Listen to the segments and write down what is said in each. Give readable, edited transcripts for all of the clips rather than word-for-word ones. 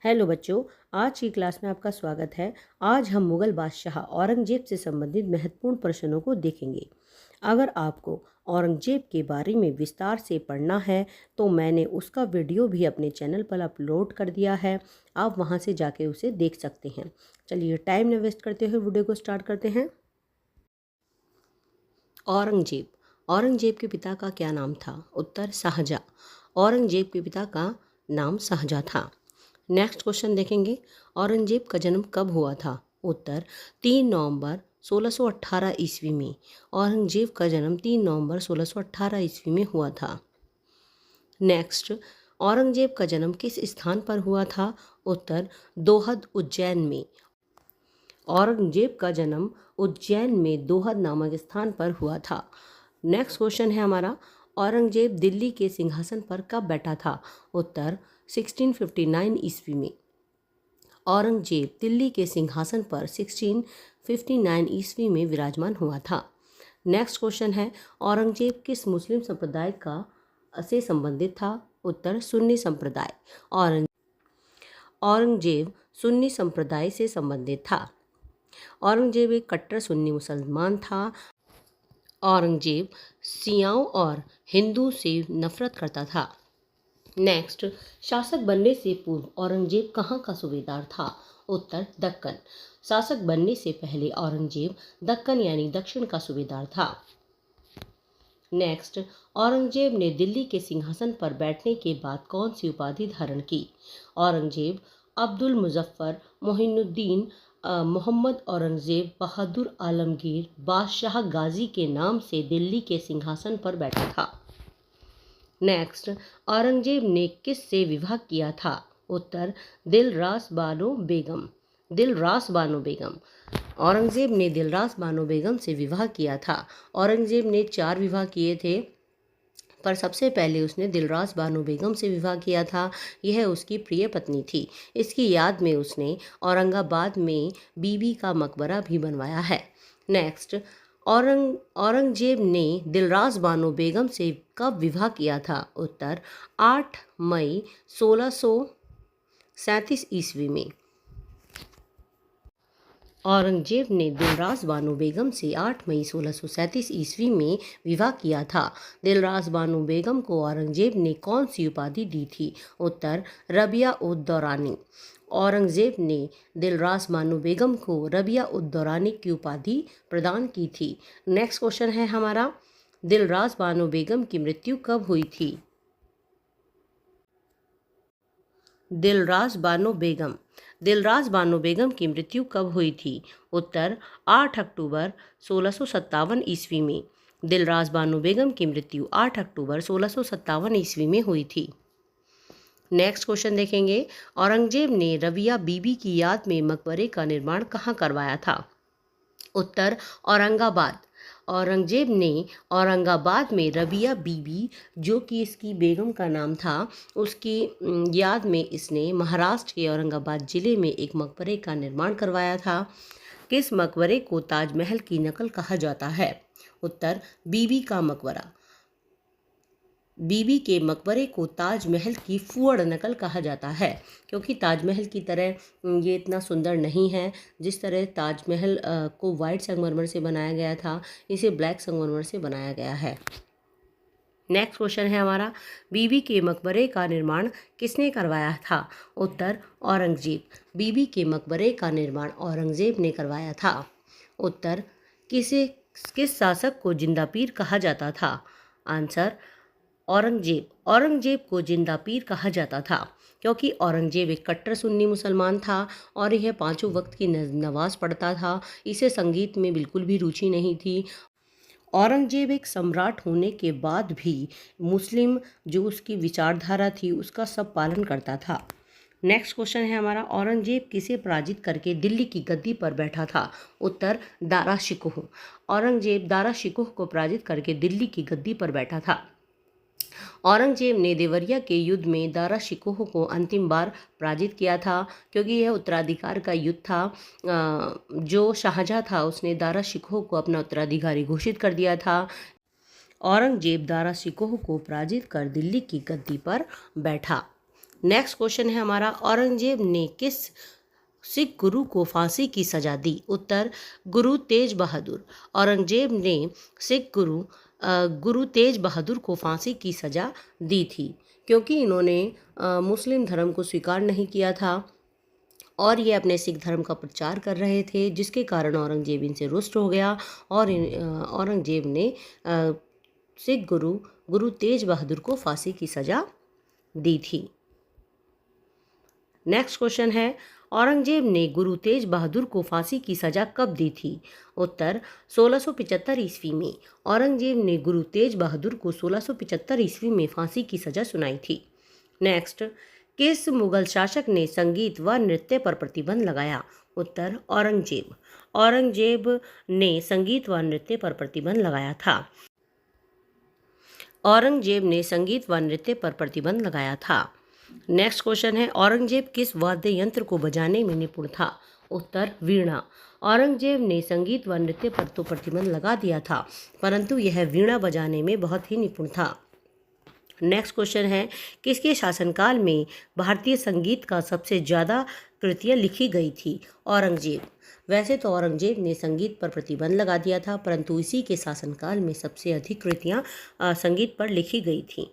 Hello बच्चों, आज की क्लास में आपका स्वागत है। आज हम मुगल बादशाह औरंगजेब से संबंधित महत्वपूर्ण प्रश्नों को देखेंगे। अगर आपको औरंगजेब के बारे में विस्तार से पढ़ना है तो मैंने उसका वीडियो भी अपने चैनल पर अपलोड कर दिया है। आप वहां से जाके उसे देख सकते हैं। चलिए टाइम न वेस्ट करते हुए वीडियो को स्टार्ट करते हैं। औरंगजेब औरंगजेब के पिता का क्या नाम था? उत्तर शाहजहाँ। औरंगजेब के पिता का नाम शाहजहाँ था। नेक्स्ट क्वेश्चन देखेंगे, औरंगजेब का जन्म कब हुआ था? उत्तर 3 नवंबर 1618 ईस्वी में। औरंगजेब का जन्म 3 नवंबर 1618 ईस्वी में हुआ था। नेक्स्ट, औरंगजेब का जन्म किस स्थान पर हुआ था? उत्तर दोहद उज्जैन में। औरंगजेब का जन्म उज्जैन में दोहद नामक स्थान पर हुआ था। नेक्स्ट क्वेश्चन है हमारा, औरंगजेब दिल्ली के सिंहासन पर कब बैठा था? उत्तर 1659 ईस्वी में। औरंगजेब दिल्ली के सिंहासन पर 1659 ईस्वी में विराजमान हुआ था। नेक्स्ट क्वेश्चन है, औरंगजेब किस मुस्लिम संप्रदाय का से संबंधित था? उत्तर सुन्नी संप्रदाय। औरंगजेब सुन्नी संप्रदाय से संबंधित था। औरंगजेब एक कट्टर सुन्नी मुसलमान था। औरंगजेब शियाओं और हिंदू से नफरत करता था। नेक्स्ट, शासक बनने से पूर्व औरंगजेब कहाँ का सूबेदार था? उत्तर दक्कन। शासक बनने से पहले औरंगजेब दक्कन यानी दक्षिण का सूबेदार था। नेक्स्ट, औरंगजेब ने दिल्ली के सिंहासन पर बैठने के बाद कौन सी उपाधि धारण की? औरंगजेब अब्दुल मुजफ्फर मोहिनुद्दीन मोहम्मद औरंगजेब बहादुर आलमगीर बादशाह गाजी के नाम से दिल्ली के सिंहासन पर बैठा था। नेक्स्ट, औरंगजेब ने किस से विवाह किया था? उत्तर दिलरास बानो बेगम। दिलरास बानो बेगम। औरंगजेब ने दिलरास बानो बेगम से विवाह किया था। औरंगजेब ने 4 विवाह किए थे, पर सबसे पहले उसने दिलरास बानो बेगम से विवाह किया था। यह उसकी प्रिय पत्नी थी। इसकी याद में उसने औरंगाबाद में बीबी का मकबरा भी बनवाया है। नेक्स्ट, औरंगजेब ने दिलरास बानो बेगम से कब विवाह किया था? उत्तर 8 मई 1637 ईस्वी में। औरंगजेब ने दिलरास बानो बेगम से 8 मई 1637 ईस्वी में विवाह किया था। दिलरास बानो बेगम को औरंगजेब ने कौन सी उपाधि दी थी? उत्तर रबिया उद दौरानी। औरंगजेब ने दिलरास बानो बेगम को रबिया उद दौरानी की उपाधि प्रदान की थी। नेक्स्ट क्वेश्चन है हमारा, दिलरास बानो बेगम की मृत्यु कब हुई थी? दिलरास बानो बेगम दिलरास बानो बेगम की मृत्यु कब हुई थी? उत्तर 8 अक्टूबर 1657 ईस्वी में। दिलरास बानो बेगम की मृत्यु 8 अक्टूबर 1657 ईस्वी में हुई थी। नेक्स्ट क्वेश्चन देखेंगे, औरंगजेब ने रबिया बीबी की याद में मकबरे का निर्माण कहाँ करवाया था? उत्तर औरंगाबाद। औरंगजेब ने औरंगाबाद में रबिया बीबी, जो कि इसकी बेगम का नाम था, उसकी याद में इसने महाराष्ट्र के औरंगाबाद जिले में एक मकबरे का निर्माण करवाया था। किस मकबरे को ताजमहल की नकल कहा जाता है? उत्तर बीबी का मकबरा। बीबी के मकबरे को ताजमहल की फुअड़ नकल कहा जाता है, क्योंकि ताजमहल की तरह ये इतना सुंदर नहीं है। जिस तरह ताजमहल को वाइट संगमरमर से बनाया गया था, इसे ब्लैक संगमरमर से बनाया गया है। नेक्स्ट क्वेश्चन है हमारा, बीबी के मकबरे का निर्माण किसने करवाया था? उत्तर औरंगजेब। बीबी के मकबरे का निर्माण औरंगजेब ने करवाया था। उत्तर, किस शासक को जिंदा पीर कहा जाता था? आंसर औरंगजेब। औरंगजेब को जिंदा पीर कहा जाता था क्योंकि औरंगजेब एक कट्टर सुन्नी मुसलमान था और यह 5 वक्त की नमाज पढ़ता था। इसे संगीत में बिल्कुल भी रुचि नहीं थी। औरंगजेब एक सम्राट होने के बाद भी मुस्लिम जो उसकी विचारधारा थी उसका सब पालन करता था। नेक्स्ट क्वेश्चन है हमारा, औरंगजेब किसे पराजित करके दिल्ली की गद्दी पर बैठा था? उत्तर दारा शिकोह। औरंगजेब दारा शिकोह को पराजित करके दिल्ली की गद्दी पर बैठा था। औरंगजेब ने देवरिया के युद्ध में दारा शिकोह को अंतिम बार पराजित किया था, क्योंकि यह उत्तराधिकार का युद्ध था। जो शाहजहाँ था उसने दारा शिकोह को अपना उत्तराधिकारी घोषित कर दिया था। औरंगजेब दारा शिकोह को पराजित कर दिल्ली की गद्दी पर बैठा। नेक्स्ट क्वेश्चन है हमारा, औरंगजेब ने किस सिख गुरु को फांसी की सजा दी? उत्तर, गुरु तेज बहादुर। औरंगजेब ने सिख गुरु तेज बहादुर को फांसी की सजा दी थी, क्योंकि इन्होंने मुस्लिम धर्म को स्वीकार नहीं किया था और ये अपने सिख धर्म का प्रचार कर रहे थे, जिसके कारण औरंगजेब इनसे रुष्ट हो गया और औरंगजेब ने सिख गुरु तेज बहादुर को फांसी की सजा दी थी। नेक्स्ट क्वेश्चन है, औरंगजेब ने गुरु तेज बहादुर को फांसी की सजा कब दी थी? उत्तर, 1675 ईस्वी में। औरंगजेब ने गुरु तेज बहादुर को 1675 ईस्वी में फांसी की सजा सुनाई थी। नेक्स्ट, किस मुगल शासक ने संगीत व नृत्य पर प्रतिबंध लगाया? उत्तर, औरंगजेब। औरंगजेब ने संगीत व नृत्य पर प्रतिबंध लगाया था। औरंगजेब ने संगीत व नृत्य पर प्रतिबंध लगाया था। नेक्स्ट क्वेश्चन है, औरंगजेब किस वाद्य यंत्र को बजाने में निपुण था? उत्तर, वीणा। औरंगजेब ने संगीत व नृत्य पर तो प्रतिबंध लगा दिया था, परंतु यह वीणा बजाने में बहुत ही निपुण था। नेक्स्ट क्वेश्चन है, किसके शासनकाल में भारतीय संगीत का सबसे ज़्यादा कृतियाँ लिखी गई थी? औरंगजेब। वैसे तो औरंगजेब ने संगीत पर प्रतिबंध लगा दिया था, परंतु इसी के शासनकाल में सबसे अधिक कृतियाँ संगीत पर लिखी गई थीं।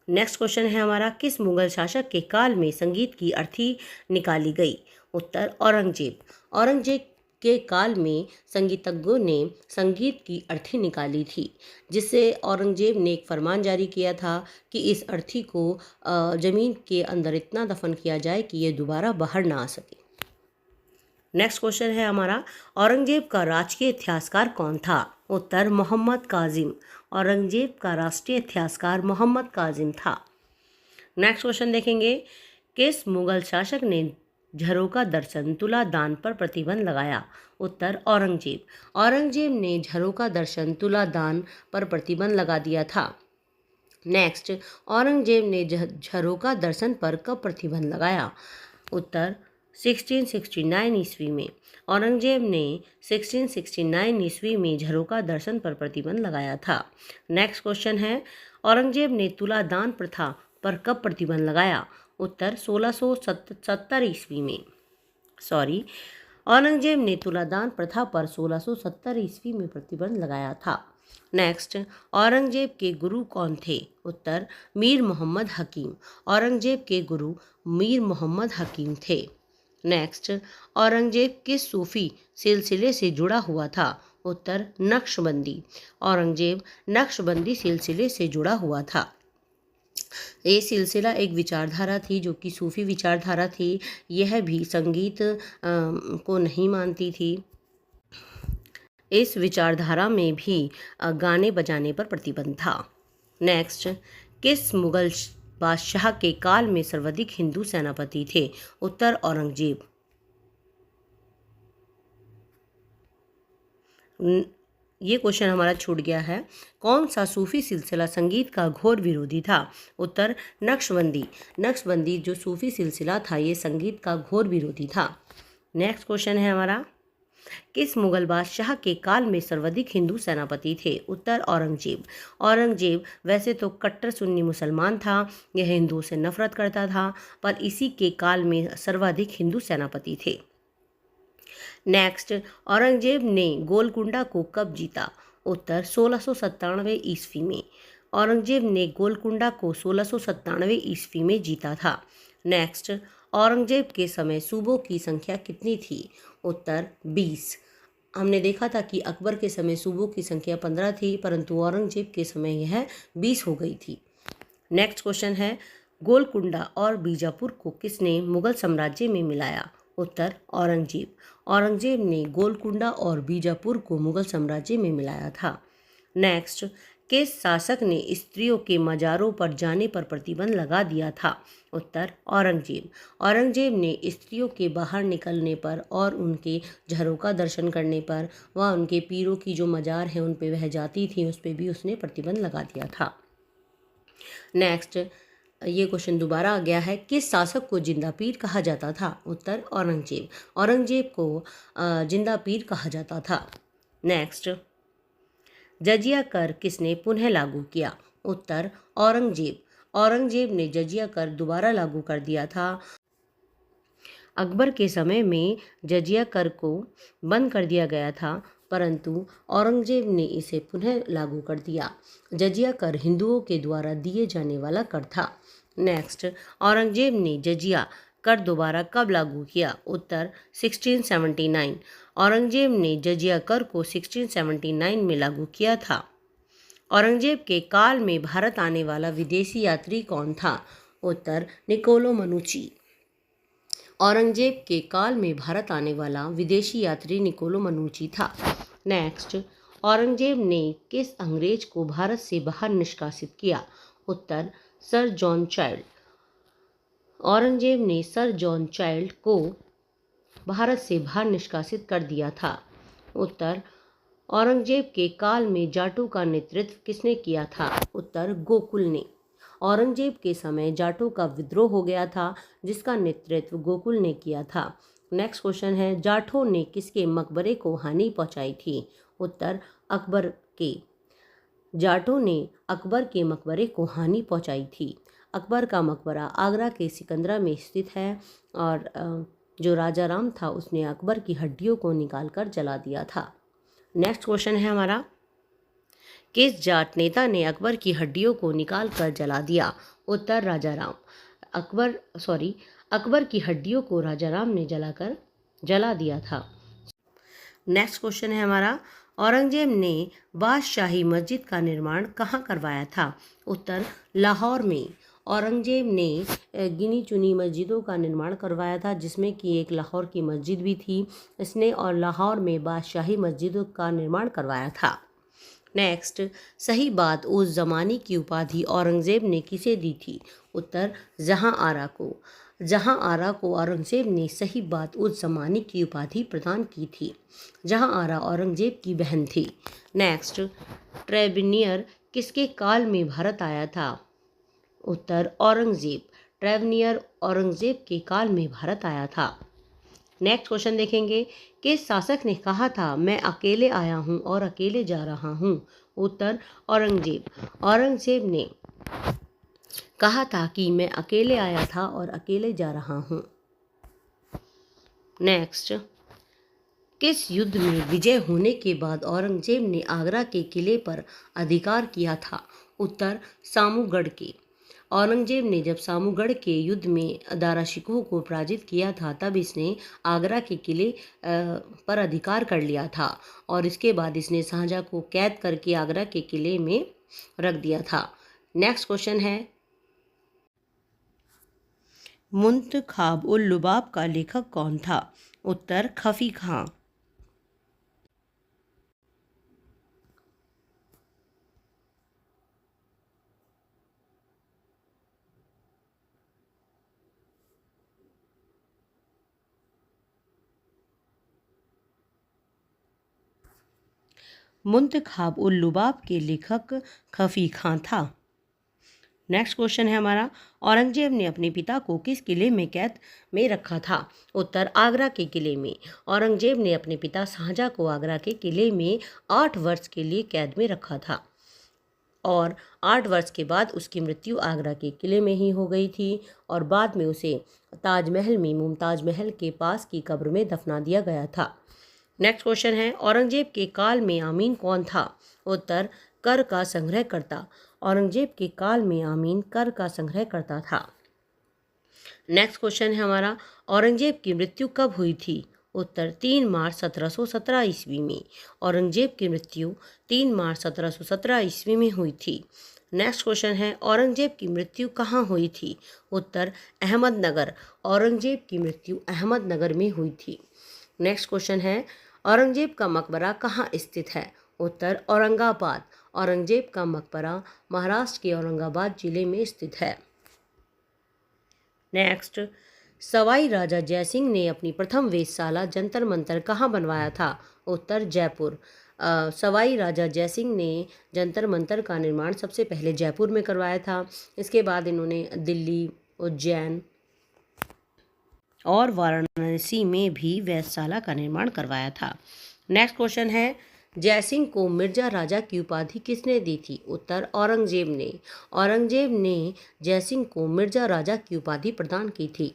नेक्स्ट क्वेश्चन है हमारा, किस मुगल शासक के काल में संगीत की अर्थी निकाली गई? उत्तर, औरंगजेब। औरंगजेब के काल में संगीतज्ञों ने संगीत की अर्थी निकाली थी, जिससे औरंगजेब ने एक फरमान जारी किया था कि इस अर्थी को ज़मीन के अंदर इतना दफन किया जाए कि ये दोबारा बाहर ना आ सके। नेक्स्ट क्वेश्चन है हमारा, औरंगजेब का राजकीय इतिहासकार कौन था? उत्तर, मोहम्मद काजिम। औरंगजेब का राष्ट्रीय इतिहासकार मोहम्मद काजिम था। नेक्स्ट क्वेश्चन देखेंगे, किस मुगल शासक ने झरोका दर्शन तुला दान पर प्रतिबंध लगाया? उत्तर, औरंगजेब। औरंगजेब ने झरोका दर्शन तुला दान पर प्रतिबंध लगा दिया था। नेक्स्ट, औरंगजेब ने झरोका दर्शन पर कब प्रतिबंध लगाया? उत्तर, 1669 ईस्वी में। औरंगजेब ने 1669 ईस्वी में झरोका दर्शन पर प्रतिबंध लगाया था। नेक्स्ट क्वेश्चन है, औरंगजेब ने तुला दान प्रथा पर कब प्रतिबंध लगाया? उत्तर, 1670 ईस्वी में। औरंगजेब ने तुला दान प्रथा पर 1670 ईस्वी में प्रतिबंध लगाया था। नेक्स्ट, औरंगजेब के गुरु कौन थे? उत्तर, मीर मोहम्मद हकीम। औरंगजेब के गुरु मीर मोहम्मद हकीम थे। नेक्स्ट, औरंगजेब किस सूफी सिलसिले से जुड़ा हुआ था? उत्तर, नक्शबंदी। औरंगजेब नक्शबंदी सिलसिले से जुड़ा हुआ था। ये सिलसिला एक विचारधारा थी जो कि सूफी विचारधारा थी। यह भी संगीत को नहीं मानती थी। इस विचारधारा में भी गाने बजाने पर प्रतिबंध था। नेक्स्ट, किस मुगल बादशाह के काल में सर्वाधिक हिंदू सेनापति थे? उत्तर, औरंगजेब। ये क्वेश्चन हमारा छूट गया है। कौन सा सूफी सिलसिला संगीत का घोर विरोधी था? उत्तर, नक्शबंदी। नक्शबंदी जो सूफी सिलसिला था, ये संगीत का घोर विरोधी था। नेक्स्ट क्वेश्चन है हमारा, किस मुगल बादशाह के काल में सर्वाधिक हिंदू सेनापति थे? उत्तर, औरंगजेब। औरंगजेब वैसे तो कट्टर सुन्नी मुसलमान था, यह हिंदुओं से नफरत करता था, पर इसी के काल में सर्वाधिक हिंदू सेनापति थे। नेक्स्ट, औरंगजेब ने गोलकुंडा को कब जीता? उत्तर, 1697 ईस्वी में। औरंगजेब ने गोलकुंडा को 1697 ईस्वी में जीता था। नेक्स्ट, औरंगजेब के समय सूबों की संख्या कितनी थी? उत्तर, 20। हमने देखा था कि अकबर के समय सूबों की संख्या 15 थी, परंतु औरंगजेब के समय यह 20 हो गई थी। नेक्स्ट क्वेश्चन है, गोलकुंडा और बीजापुर को किसने मुगल साम्राज्य में मिलाया? उत्तर, औरंगजेब। औरंगजेब ने गोलकुंडा और बीजापुर को मुगल साम्राज्य में मिलाया था। नेक्स्ट, किस शासक ने स्त्रियों के मज़ारों पर जाने पर प्रतिबंध लगा दिया था? उत्तर, औरंगजेब। औरंगजेब ने स्त्रियों के बाहर निकलने पर और उनके झरोका दर्शन करने पर व उनके पीरों की जो मज़ार हैं उन पर वह जाती थी, उस पर भी उसने प्रतिबंध लगा दिया था। नेक्स्ट, ये क्वेश्चन दोबारा आ गया है, किस शासक को जिंदा पीर कहा जाता था? उत्तर, औरंगजेब। औरंगजेब को जिंदा पीर कहा जाता था। नेक्स्ट, जजिया कर किसने पुनः लागू किया? उत्तर, औरंगजेब। औरंगजेब ने जजिया कर दोबारा लागू कर दिया था। अकबर के समय में जजिया कर को बंद कर दिया गया था, परंतु औरंगजेब ने इसे पुनः लागू कर दिया। जजिया कर हिंदुओं के द्वारा दिए जाने वाला कर था। नेक्स्ट, औरंगजेब ने जजिया कर दोबारा कब लागू किया? उत्तर 1679। औरंगजेब ने जजिया कर को 1679 में लागू किया था। औरंगजेब के काल में भारत आने वाला विदेशी यात्री कौन था? उत्तर निकोलो मनुची। औरंगजेब के काल में भारत आने वाला विदेशी यात्री निकोलो मनुची था। नेक्स्ट, औरंगजेब ने किस अंग्रेज को भारत से बाहर निष्कासित किया? उत्तर सर जॉन चाइल्ड। औरंगजेब ने सर जॉन चाइल्ड को भारत से बाहर निष्कासित कर दिया था। उत्तर, औरंगजेब के काल में जाटों का नेतृत्व किसने किया था? उत्तर, गोकुल ने। औरंगजेब के समय जाटों का विद्रोह हो गया था, जिसका नेतृत्व गोकुल ने किया था। नेक्स्ट क्वेश्चन है, जाटों ने किसके मकबरे को हानि पहुंचाई थी? उत्तर, अकबर के। जाटों ने अकबर के मकबरे को हानि पहुंचाई थी। अकबर का मकबरा आगरा के सिकंदरा में स्थित है और जो राजा राम था उसने अकबर की हड्डियों को निकालकर जला दिया था। नेक्स्ट क्वेश्चन है हमारा, किस जाट नेता ने अकबर की हड्डियों को निकाल कर जला दिया? उत्तर, राजा राम। अकबर की हड्डियों को राजा राम ने जला दिया था। नेक्स्ट क्वेश्चन है हमारा, औरंगजेब ने बादशाही मस्जिद का निर्माण कहाँ करवाया था? उत्तर, लाहौर में। औरंगजेब ने गिनी चुनी मस्जिदों का निर्माण करवाया था, जिसमें कि एक लाहौर की मस्जिद भी थी। इसने और लाहौर में बादशाही मस्जिदों का निर्माण करवाया था। नेक्स्ट, सही बात उस जमाने की उपाधि औरंगजेब ने किसे दी थी? उत्तर, जहां आरा को। जहां आरा को औरंगजेब ने सही बात उस जमाने की उपाधि प्रदान की थी। जहां आरा औरंगजेब की बहन थी। नेक्स्ट, ट्रेवेनियर किसके काल में भारत आया था? उत्तर, औरंगजेब। ट्रेवेनियर औरंगजेब के काल में भारत आया था। नेक्स्ट क्वेश्चन देखेंगे, किस शासक ने कहा था मैं अकेले आया हूं और अकेले जा रहा हूं? उत्तर, औरंगजेब। औरंगजेब ने कहा था कि मैं अकेले आया था और अकेले जा रहा हूं। नेक्स्ट, किस युद्ध में विजय होने के बाद औरंगजेब ने आगरा के किले पर अधिकार किया था? उत्तर, सामूगढ़ के। औरंगजेब ने जब सामूगढ़ के युद्ध में दारा शिकोह को पराजित किया था, तब इसने आगरा के किले पर अधिकार कर लिया था और इसके बाद इसने शाहजहां को कैद करके आगरा के किले में रख दिया था। नेक्स्ट क्वेश्चन है, मुंतखाब उल लुबाब का लेखक कौन था? उत्तर, खफी खां। मुंतखाब उल लुबाब के लेखक खफी खां था। नेक्स्ट क्वेश्चन है हमारा, औरंगजेब ने अपने पिता को किस किले में कैद में रखा था? उत्तर, आगरा के किले में। औरंगजेब ने अपने पिता शाहजहां को आगरा के किले में 8 वर्ष के लिए कैद में रखा था और 8 वर्ष के बाद उसकी मृत्यु आगरा के किले में ही हो गई थी और बाद में उसे ताजमहल में मुमताज महल के पास की कब्र में दफना दिया गया था। नेक्स्ट क्वेश्चन है, औरंगजेब के काल में आमीन कौन था? उत्तर, कर का संग्रहकर्ता। औरंगजेब के काल में आमीन कर का संग्रहकर्ता था। नेक्स्ट क्वेश्चन है हमारा, औरंगजेब की मृत्यु कब हुई थी? उत्तर, 3 मार्च 1717 ईस्वी में। औरंगजेब की मृत्यु 3 मार्च 1717 ईस्वी में हुई थी। नेक्स्ट क्वेश्चन है, औरंगजेब की मृत्यु कहाँ हुई थी? उत्तर, अहमदनगर। औरंगजेब की मृत्यु अहमदनगर में हुई थी। नेक्स्ट क्वेश्चन है, औरंगजेब का मकबरा कहाँ स्थित है? उत्तर, औरंगाबाद। औरंगजेब का मकबरा महाराष्ट्र के औरंगाबाद जिले में स्थित है। नेक्स्ट, सवाई राजा जयसिंह ने अपनी प्रथम वेधशाला जंतर मंतर कहाँ बनवाया था? उत्तर, जयपुर। सवाई राजा जयसिंह ने जंतर मंतर का निर्माण सबसे पहले जयपुर में करवाया था। इसके बाद इन्होंने दिल्ली, उज्जैन और वाराणसी में भी वेधशाला का निर्माण करवाया था। नेक्स्ट क्वेश्चन है, जयसिंह को मिर्जा राजा की उपाधि किसने दी थी? उत्तर औरंगजेब ने। औरंगजेब ने जयसिंह को मिर्जा राजा की उपाधि प्रदान की थी।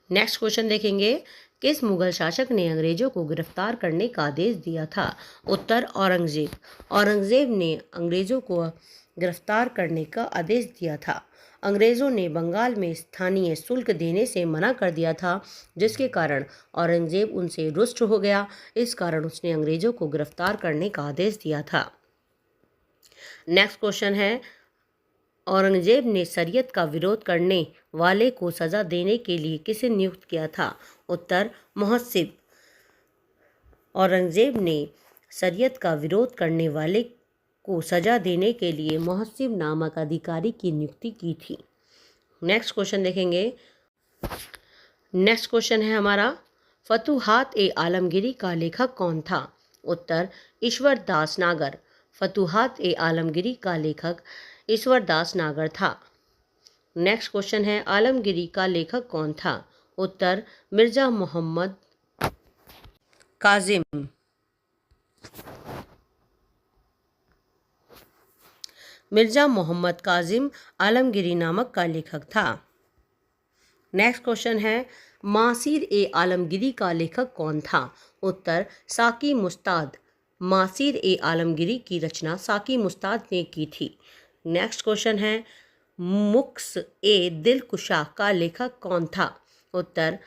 नेक्स्ट क्वेश्चन देखेंगे, किस मुगल शासक ने अंग्रेजों को गिरफ्तार करने का आदेश दिया था? उत्तर औरंगजेब। औरंगजेब ने अंग्रेजों को गिरफ्तार करने का आदेश दिया था। अंग्रेजों ने बंगाल में स्थानीय शुल्क देने से मना कर दिया था, जिसके कारण औरंगजेब उनसे रुष्ट हो गया। इस कारण उसने अंग्रेजों को गिरफ्तार करने का आदेश दिया था। नेक्स्ट क्वेश्चन है, औरंगजेब ने शरीयत का विरोध करने वाले को सजा देने के लिए किसे नियुक्त किया था? उत्तर मुहस्सिब। औरंगजेब ने शरीयत का विरोध करने वाले को सजा देने के लिए मुहस्सिब नामक अधिकारी की नियुक्ति की थी। नेक्स्ट क्वेश्चन देखेंगे। नेक्स्ट क्वेश्चन है हमारा, फतुहात ए आलमगीरी का लेखक कौन था? उत्तर ईश्वर दास नागर। फतुहात ए आलमगीरी का लेखक ईश्वर दास नागर था। नेक्स्ट क्वेश्चन है, आलमगीरी का लेखक कौन था? उत्तर मिर्जा मोहम्मद काजिम। मिर्जा मोहम्मद काजिम आलमगीरी नामक का लेखक था। नेक्स्ट क्वेश्चन है, मासीर ए आलमगीरी का लेखक कौन था? उत्तर साकी मुस्ताद। मासीर ए आलमगीरी की रचना साकी मुस्ताद ने की थी। नेक्स्ट क्वेश्चन है, मुक्स ए दिलकुशा का लेखक कौन था? उत्तर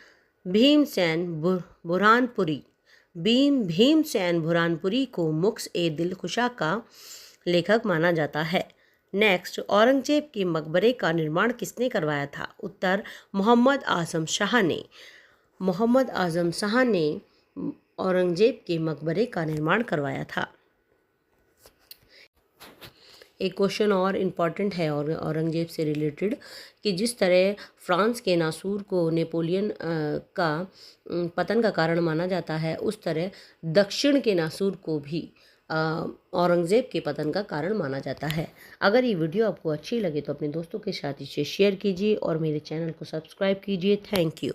भीमसेन बुरहानपुरी। भीमसेन बुरहानपुरी को मुक्स ए दिलकुशा का लेखक माना जाता है। नेक्स्ट, औरंगजेब के मकबरे का निर्माण किसने करवाया था? उत्तर मोहम्मद आजम शाह ने। मोहम्मद आजम शाह ने औरंगजेब के मकबरे का निर्माण करवाया था। एक क्वेश्चन और इम्पॉर्टेंट है और औरंगजेब से रिलेटेड, कि जिस तरह फ्रांस के नासूर को नेपोलियन का पतन का कारण माना जाता है, उस तरह दक्षिण के नासूर को भी औरंगजेब के पतन का कारण माना जाता है। अगर ये वीडियो आपको अच्छी लगे तो अपने दोस्तों के साथ इसे शेयर कीजिए और मेरे चैनल को सब्सक्राइब कीजिए। Thank you.